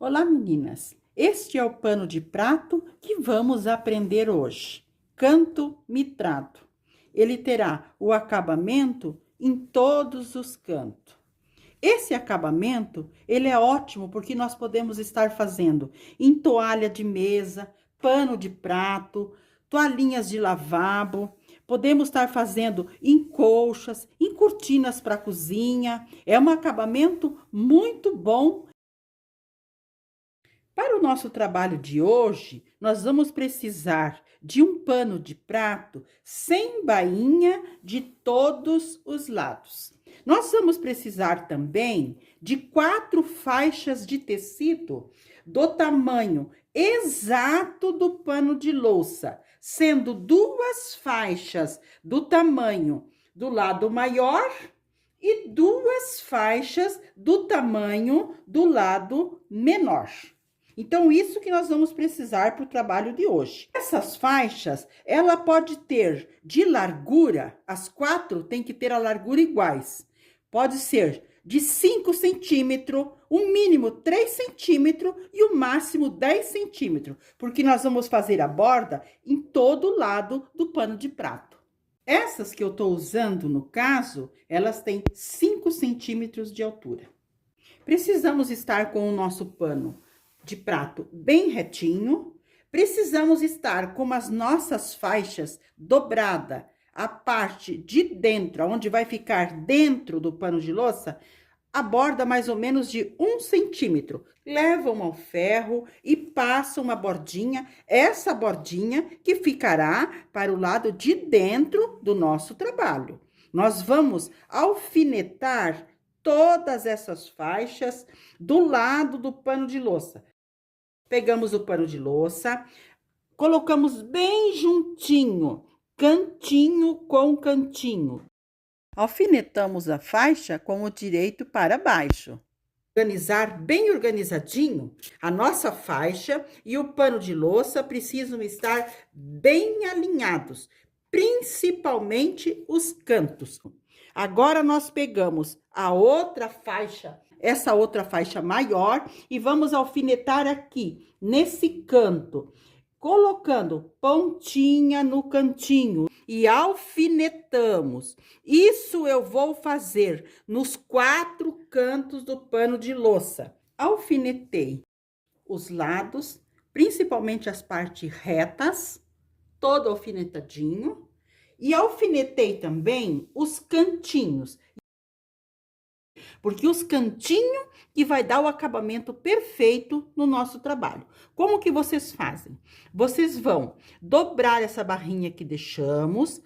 Olá, meninas! Este é o pano de prato que vamos aprender hoje. Canto mitrado. Ele terá o acabamento em todos os cantos. Esse acabamento, ele é ótimo porque nós podemos estar fazendo em toalha de mesa, pano de prato, toalhinhas de lavabo. Podemos estar fazendo em colchas, em cortinas para cozinha. É um acabamento muito bom. Para o nosso trabalho de hoje, nós vamos precisar de um pano de prato sem bainha de todos os lados. Nós vamos precisar também de 4 faixas de tecido do tamanho exato do pano de louça, sendo 2 faixas do tamanho do lado maior e 2 faixas do tamanho do lado menor. Então, isso que nós vamos precisar para o trabalho de hoje. Essas faixas, ela pode ter de largura, as 4 tem que ter a largura iguais. Pode ser de 5 centímetros, o mínimo 3 centímetros e o máximo 10 centímetros, porque nós vamos fazer a borda em todo o lado do pano de prato. Essas que eu estou usando, no caso, elas têm 5 centímetros de altura. Precisamos estar com o nosso pano de prato bem retinho. Precisamos estar com as nossas faixas dobrada, a parte de dentro, onde vai ficar dentro do pano de louça, a borda mais ou menos de 1 centímetro. Levam ao ferro e passam uma bordinha, essa bordinha que ficará para o lado de dentro do nosso trabalho. Nós vamos alfinetar todas essas faixas do lado do pano de louça. Pegamos o pano de louça, colocamos bem juntinho, cantinho com cantinho. Alfinetamos a faixa com o direito para baixo. Organizar bem organizadinho, a nossa faixa e o pano de louça precisam estar bem alinhados, principalmente os cantos. Agora, nós pegamos a outra faixa, essa outra faixa maior, e vamos alfinetar aqui, nesse canto, colocando pontinha no cantinho e alfinetamos. Isso eu vou fazer nos 4 cantos do pano de louça. Alfinetei os lados, principalmente as partes retas, todo alfinetadinho, e alfinetei também os cantinhos, porque os cantinhos que vai dar o acabamento perfeito no nosso trabalho. Como que vocês fazem? Vocês vão dobrar essa barrinha que deixamos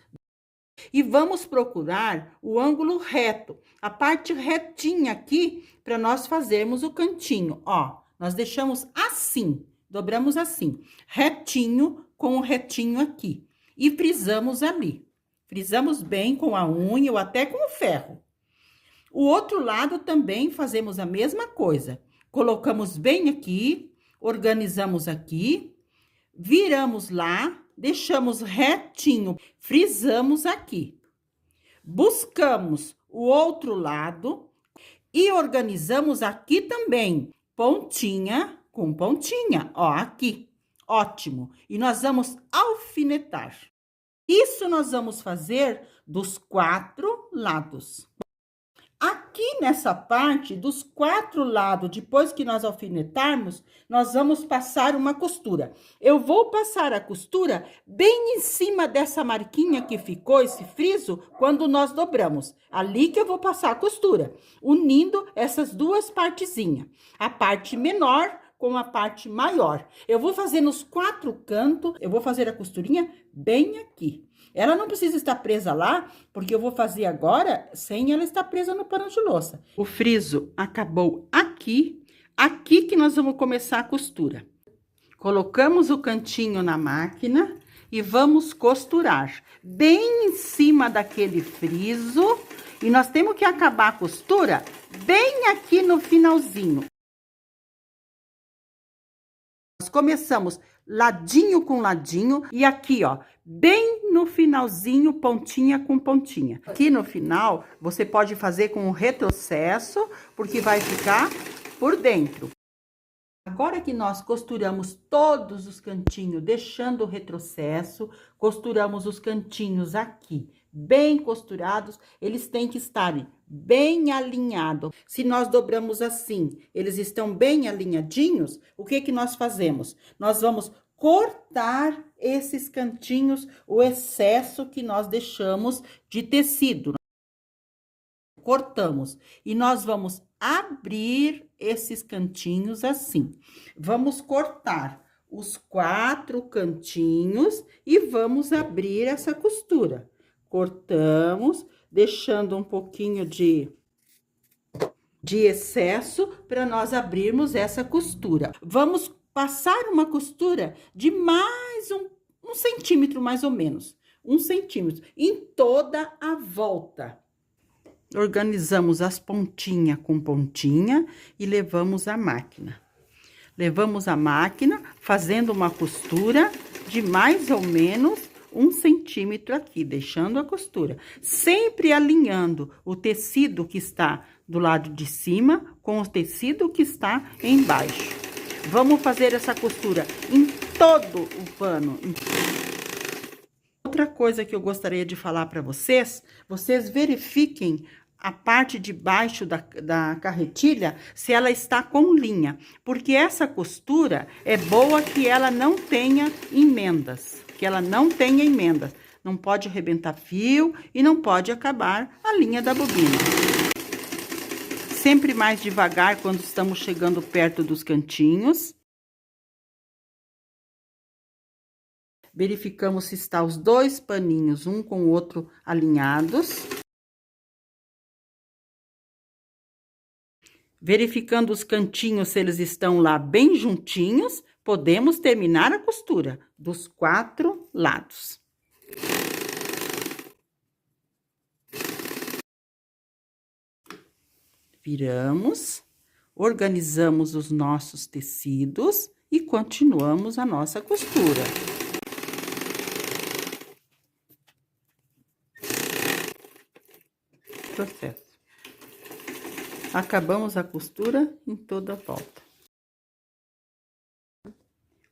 e vamos procurar o ângulo reto, a parte retinha aqui, para nós fazermos o cantinho. Ó, nós deixamos assim, dobramos assim, retinho com o retinho aqui, e frisamos ali. Frisamos bem com a unha ou até com o ferro. O outro lado também fazemos a mesma coisa. Colocamos bem aqui, organizamos aqui, viramos lá, deixamos retinho, frisamos aqui. Buscamos o outro lado e organizamos aqui também, pontinha com pontinha, ó, aqui. Ótimo. E nós vamos alfinetar. Isso nós vamos fazer dos 4 lados. Aqui nessa parte, dos 4 lados, depois que nós alfinetarmos, nós vamos passar uma costura. Eu vou passar a costura bem em cima dessa marquinha que ficou, esse friso, quando nós dobramos. Ali que eu vou passar a costura, unindo essas 2 partezinhas. A parte menor com a parte maior. Eu vou fazer nos 4 cantos, eu vou fazer a costurinha bem aqui. Ela não precisa estar presa lá, porque eu vou fazer agora sem ela estar presa no pano de louça. O friso acabou aqui, aqui que nós vamos começar a costura. Colocamos o cantinho na máquina e vamos costurar bem em cima daquele friso. E nós temos que acabar a costura bem aqui no finalzinho. Nós começamos ladinho com ladinho e aqui, ó, bem no finalzinho, pontinha com pontinha. Aqui no final, você pode fazer com um retrocesso, porque vai ficar por dentro. Agora que nós costuramos todos os cantinhos, deixando o retrocesso, costuramos os cantinhos aqui, bem costurados, eles têm que estar bem alinhados. Se nós dobramos assim, eles estão bem alinhadinhos, o que que nós fazemos? Nós vamos cortar esses cantinhos, o excesso que nós deixamos de tecido. Cortamos e nós vamos abrir esses cantinhos assim. Vamos cortar os 4 cantinhos e vamos abrir essa costura. Cortamos, deixando um pouquinho de excesso para nós abrirmos essa costura. Vamos passar uma costura de mais um centímetro, mais ou menos. 1 centímetro em toda a volta. Organizamos as pontinhas com pontinha e levamos à máquina. Levamos à máquina, fazendo uma costura de mais ou menos 1 centímetro aqui, deixando a costura. Sempre alinhando o tecido que está do lado de cima com o tecido que está embaixo. Vamos fazer essa costura em todo o pano. Outra coisa que eu gostaria de falar para vocês, vocês verifiquem a parte de baixo da carretilha, se ela está com linha, porque essa costura é boa que ela não tenha emendas, não pode arrebentar fio e não pode acabar a linha da bobina. Sempre mais devagar quando estamos chegando perto dos cantinhos. Verificamos se está os 2 paninhos, um com o outro alinhados. Verificando os cantinhos, se eles estão lá bem juntinhos, podemos terminar a costura dos 4 lados. Viramos, organizamos os nossos tecidos e continuamos a nossa costura. Processo. Acabamos a costura em toda a volta.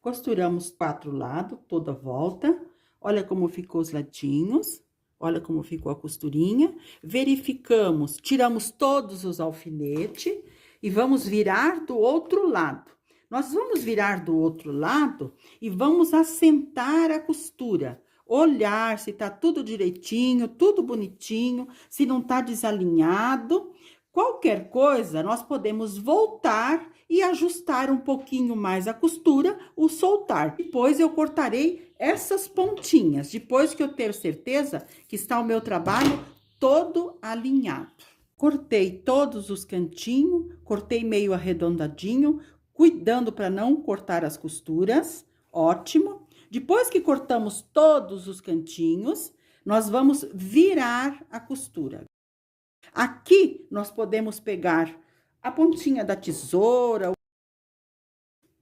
Costuramos 4 lados, toda a volta. Olha como ficou os ladinhos. Olha como ficou a costurinha. Verificamos, tiramos todos os alfinetes e vamos virar do outro lado. Nós vamos virar do outro lado e vamos assentar a costura. Olhar se tá tudo direitinho, tudo bonitinho, se não tá desalinhado. Qualquer coisa, nós podemos voltar e ajustar um pouquinho mais a costura, o soltar. Depois eu cortarei essas pontinhas, depois que eu ter certeza que está o meu trabalho todo alinhado. Cortei todos os cantinhos, cortei meio arredondadinho, cuidando para não cortar as costuras, ótimo. Depois que cortamos todos os cantinhos, nós vamos virar a costura. Aqui, nós podemos pegar a pontinha da tesoura,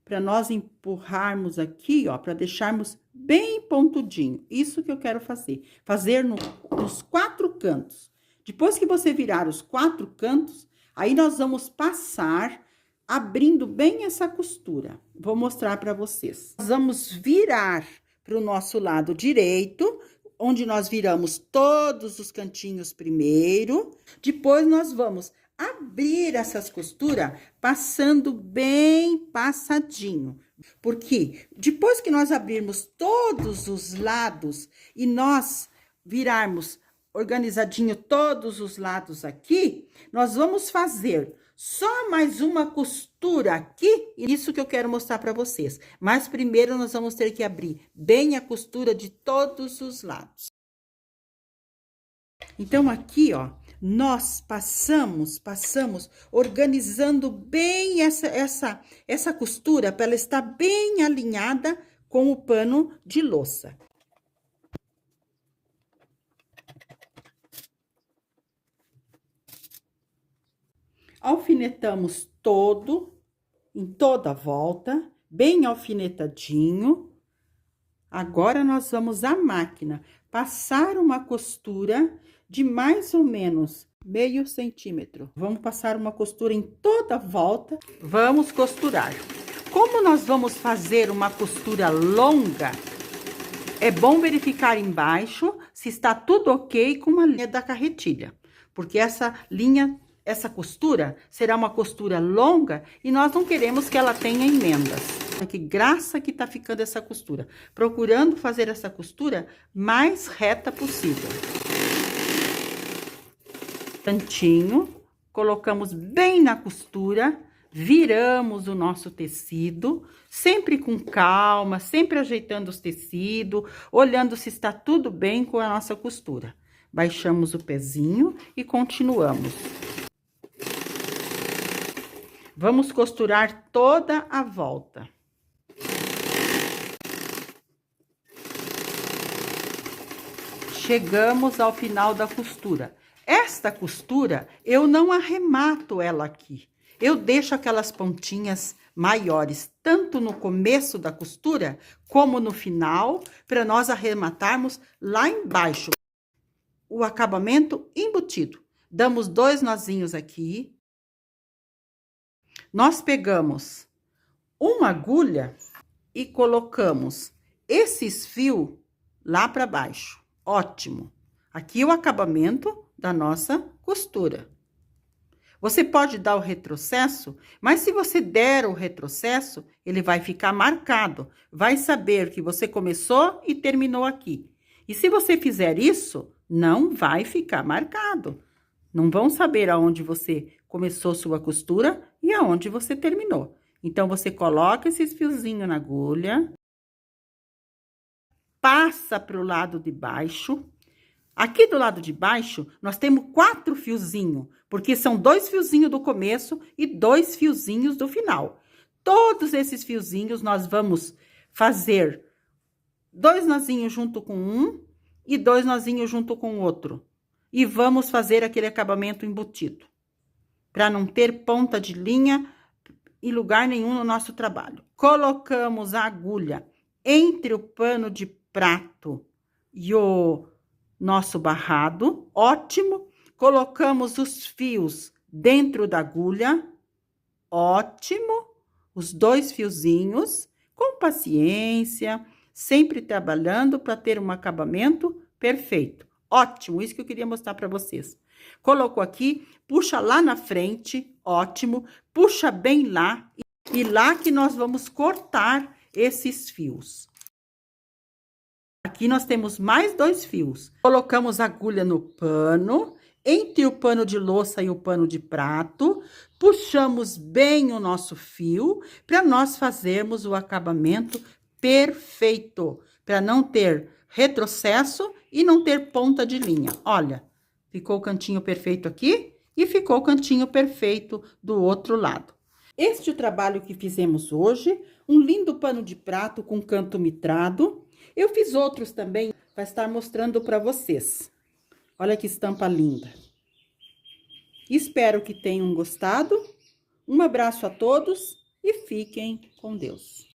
para nós empurrarmos aqui, ó, para deixarmos bem pontudinho. Isso que eu quero fazer. Fazer nos 4 cantos. Depois que você virar os 4 cantos, aí nós vamos passar abrindo bem essa costura. Vou mostrar para vocês. Nós vamos virar para o nosso lado direito, onde nós viramos todos os cantinhos primeiro. Depois, nós vamos abrir essas costuras, passando bem passadinho. Porque depois que nós abrirmos todos os lados e nós virarmos organizadinho todos os lados aqui, nós vamos fazer só mais uma costura aqui, isso que eu quero mostrar para vocês. Mas primeiro nós vamos ter que abrir bem a costura de todos os lados. Então, aqui, ó, nós passamos organizando bem essa costura para ela estar bem alinhada com o pano de louça. Alfinetamos em toda a volta, bem alfinetadinho. Agora, nós vamos à máquina passar uma costura de mais ou menos meio centímetro. Vamos passar uma costura em toda a volta. Vamos costurar. Como nós vamos fazer uma costura longa, é bom verificar embaixo se está tudo ok com a linha da carretilha. Porque essa costura será uma costura longa e nós não queremos que ela tenha emendas. Que graça que tá ficando essa costura. Procurando fazer essa costura mais reta possível. Cantinho, colocamos bem na costura, viramos o nosso tecido, sempre com calma, sempre ajeitando os tecidos, olhando se está tudo bem com a nossa costura. Baixamos o pezinho e continuamos. Vamos costurar toda a volta. Chegamos ao final da costura. Esta costura, eu não arremato ela aqui. Eu deixo aquelas pontinhas maiores, tanto no começo da costura, como no final, para nós arrematarmos lá embaixo. O acabamento embutido. Damos 2 nozinhos aqui. Nós pegamos uma agulha e colocamos esses fios lá para baixo. Ótimo! Aqui é o acabamento da nossa costura. Você pode dar o retrocesso, mas se você der o retrocesso, ele vai ficar marcado. Vai saber que você começou e terminou aqui. E se você fizer isso, não vai ficar marcado. Não vão saber aonde você começou sua costura e aonde você terminou. Então, você coloca esses fiozinhos na agulha, passa para o lado de baixo. Aqui do lado de baixo, nós temos 4 fiozinhos, porque são 2 fiozinhos do começo e 2 fiozinhos do final. Todos esses fiozinhos, nós vamos fazer 2 nozinhos junto com um e 2 nozinhos junto com o outro. E vamos fazer aquele acabamento embutido, para não ter ponta de linha em lugar nenhum no nosso trabalho. Colocamos a agulha entre o pano de prato e o nosso barrado, ótimo. Colocamos os fios dentro da agulha, ótimo. Os 2 fiozinhos, com paciência, sempre trabalhando para ter um acabamento perfeito. Ótimo, isso que eu queria mostrar para vocês. Colocou aqui, puxa lá na frente, ótimo. Puxa bem lá, e lá que nós vamos cortar esses fios. Aqui nós temos mais 2 fios. Colocamos a agulha no pano, entre o pano de louça e o pano de prato, puxamos bem o nosso fio para nós fazermos o acabamento perfeito, para não ter retrocesso e não ter ponta de linha. Olha, ficou o cantinho perfeito aqui e ficou o cantinho perfeito do outro lado. Este é o trabalho que fizemos hoje, um lindo pano de prato com canto mitrado. Eu fiz outros também, para estar mostrando para vocês. Olha que estampa linda. Espero que tenham gostado. Um abraço a todos e fiquem com Deus.